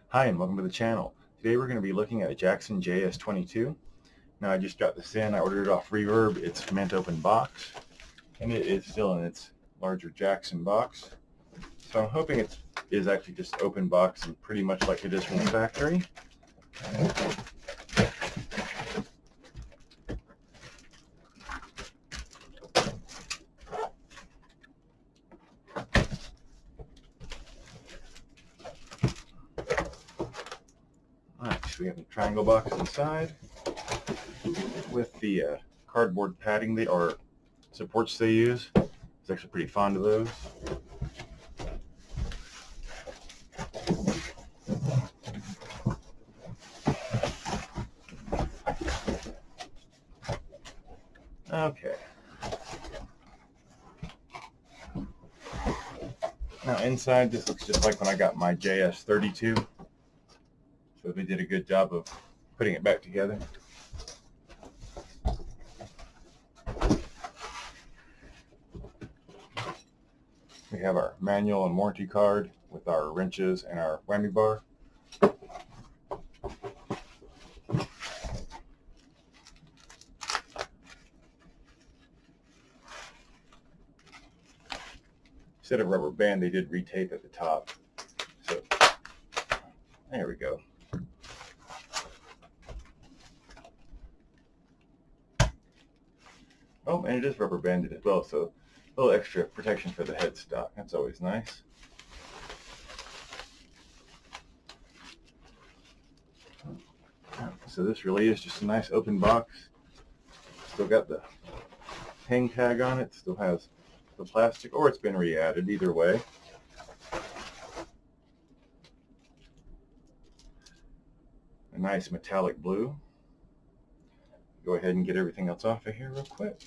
Hi and welcome to the channel. Today we're going to be looking at a Dinky js22. Now I just got this in. I ordered it off Reverb. It's mint open box and it is still in its larger Jackson box. So I'm hoping it is actually just open box and pretty much like it is from the factory. Alright, so we have the triangle box inside with the cardboard padding or supports they use. I was actually pretty fond of those. Okay. Now inside this looks just like when I got my JS32. So they did a good job of putting it back together. We have our manual and warranty card with our wrenches and our whammy bar. Instead of rubber band, they did retape at the top. So there we go. Oh, and it is rubber banded as well, so a little extra protection for the headstock. That's always nice. So this really is just a nice open box. Still got the hang tag on it. Still has the plastic, or it's been re-added, either way. A nice metallic blue. Go ahead and get everything else off of here real quick.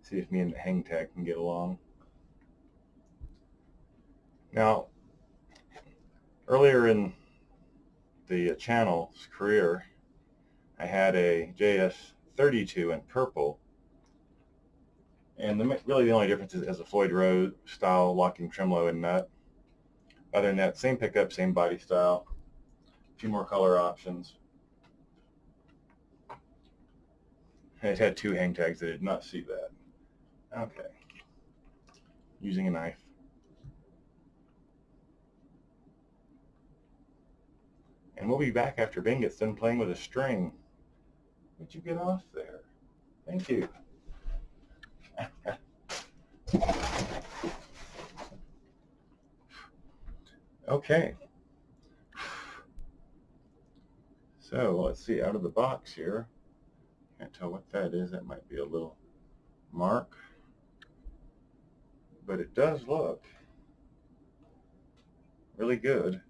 See if me and the hang tag can get along. Now, earlier in the channel's career, I had a JS32 in purple, and really the only difference is it has a Floyd Rose style locking tremolo and nut. Other than that, same pickup, same body style, a few more color options. And it had two hang tags. I did not see that. Okay. Using a knife. And we'll be back after Bing gets done playing with a string. Would you get off there? Thank you. Okay. So let's see, out of the box here. Can't tell what that is. That might be a little mark. But it does look really good.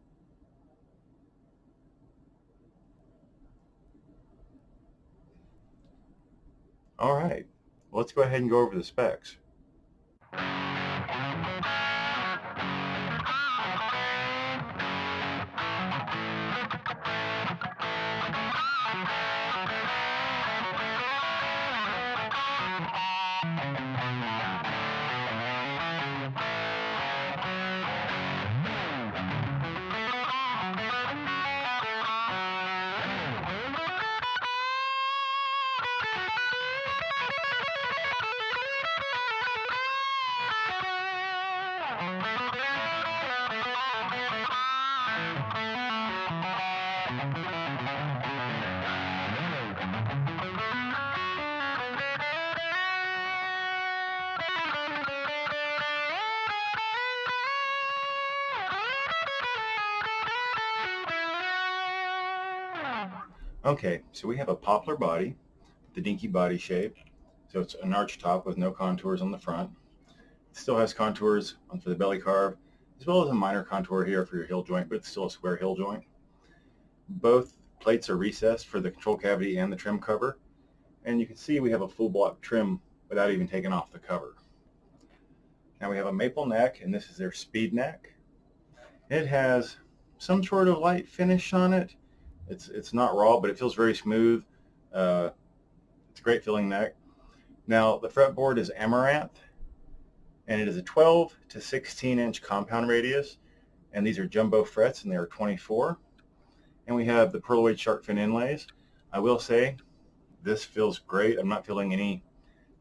All right, let's go ahead and go over the specs. Okay, so we have a poplar body, the dinky body shape. So it's an arch top with no contours on the front. It still has contours for the belly carve, as well as a minor contour here for your heel joint, but it's still a square heel joint. Both plates are recessed for the control cavity and the trim cover. And you can see we have a full block trim without even taking off the cover. Now we have a maple neck, and this is their speed neck. It has some sort of light finish on it. It's not raw, but it feels very smooth. It's a great feeling neck. Now the fretboard is Amaranth, and it is a 12 to 16 inch compound radius, and these are jumbo frets, and they are 24. And we have the pearl-weight shark fin inlays. I will say this feels great. I'm not feeling any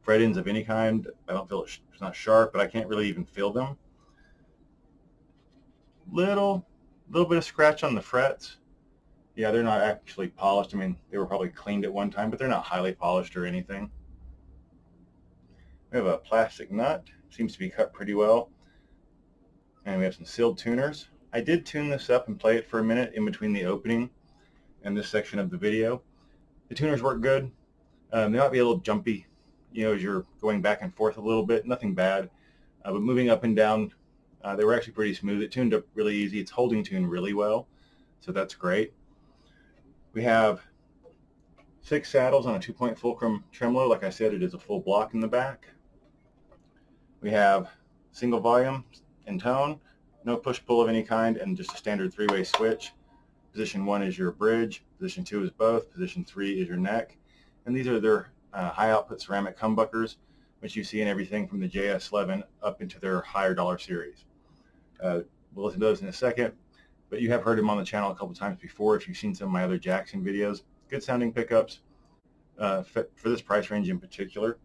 fret ends of any kind. I don't feel it's not sharp, but I can't really even feel them. Little bit of scratch on the frets. Yeah, they're not actually polished. I mean, they were probably cleaned at one time, but they're not highly polished or anything. We have a plastic nut. Seems to be cut pretty well. And we have some sealed tuners. I did tune this up and play it for a minute in between the opening and this section of the video. The tuners work good. They might be a little jumpy, as you're going back and forth a little bit. Nothing bad. But moving up and down, they were actually pretty smooth. It tuned up really easy. It's holding tune really well, so that's great. We have 6 saddles on a 2-point fulcrum tremolo. Like I said, it is a full block in the back. We have single volume and tone, no push-pull of any kind, and just a standard 3-way switch. Position 1 is your bridge, position 2 is both, position 3 is your neck. And these are their high output ceramic humbuckers, which you see in everything from the JS11 up into their higher dollar series. We'll listen to those in a second, but you have heard them on the channel a couple times before if you've seen some of my other Jackson videos. Good sounding pickups for this price range in particular.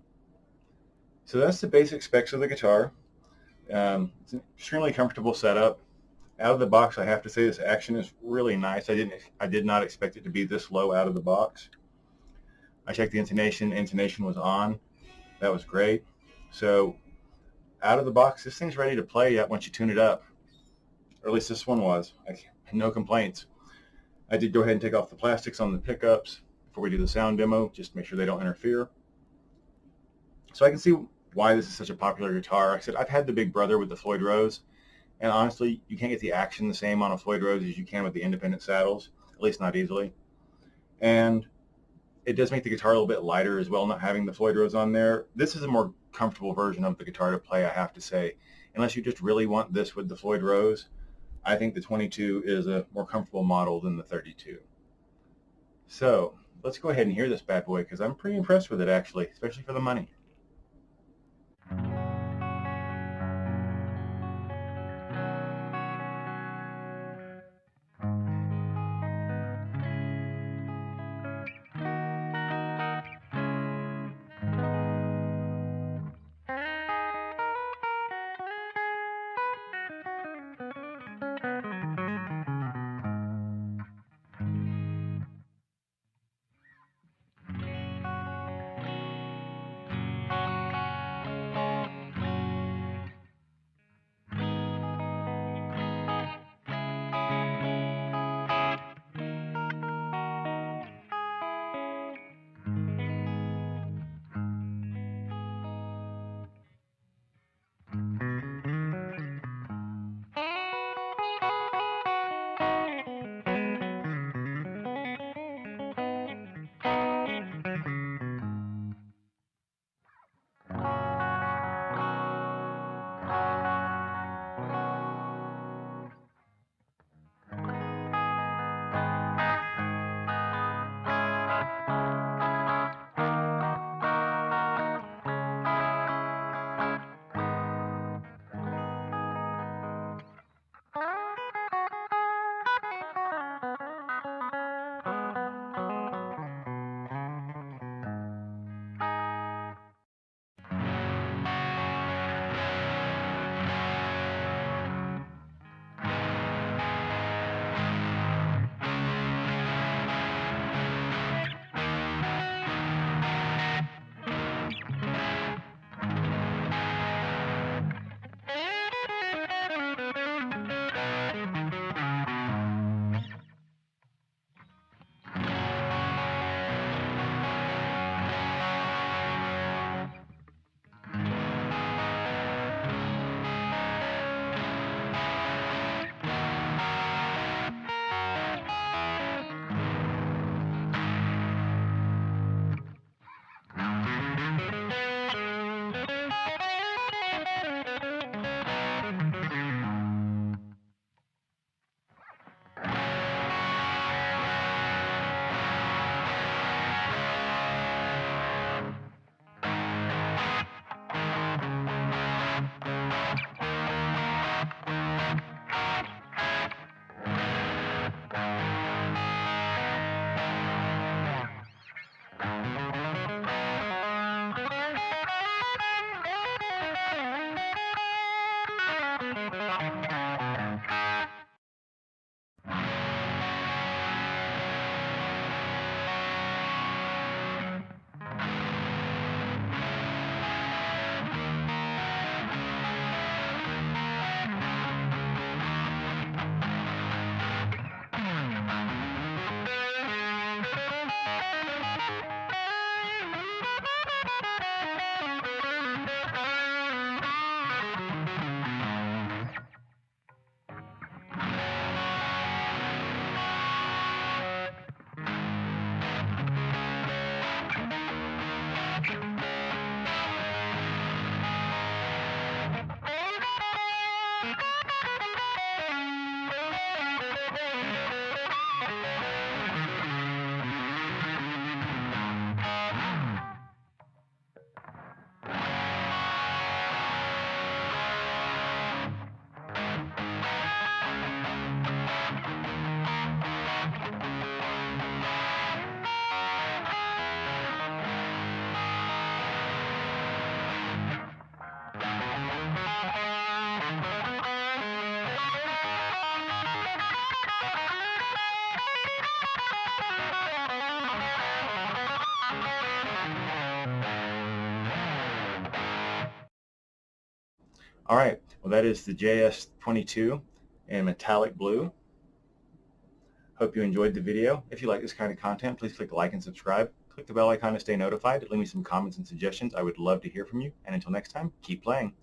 So that's the basic specs of the guitar. It's an extremely comfortable setup. Out of the box, I have to say this action is really nice. I did not expect it to be this low out of the box. I checked the intonation. Intonation was on. That was great. So out of the box, this thing's ready to play yet once you tune it up. Or at least this one was. No complaints. I did go ahead and take off the plastics on the pickups before we do the sound demo, just to make sure they don't interfere. So I can see why this is such a popular guitar. Like I said, I've had the Big Brother with the Floyd Rose, and honestly, you can't get the action the same on a Floyd Rose as you can with the independent saddles, at least not easily. And it does make the guitar a little bit lighter as well, not having the Floyd Rose on there. This is a more comfortable version of the guitar to play, I have to say. Unless you just really want this with the Floyd Rose, I think the 22 is a more comfortable model than the 32. So let's go ahead and hear this bad boy, because I'm pretty impressed with it actually, especially for the money. All right, well, that is the JS22 in metallic blue. Hope you enjoyed the video. If you like this kind of content, please click like and subscribe. Click the bell icon to stay notified. Leave me some comments and suggestions. I would love to hear from you. And until next time, keep playing.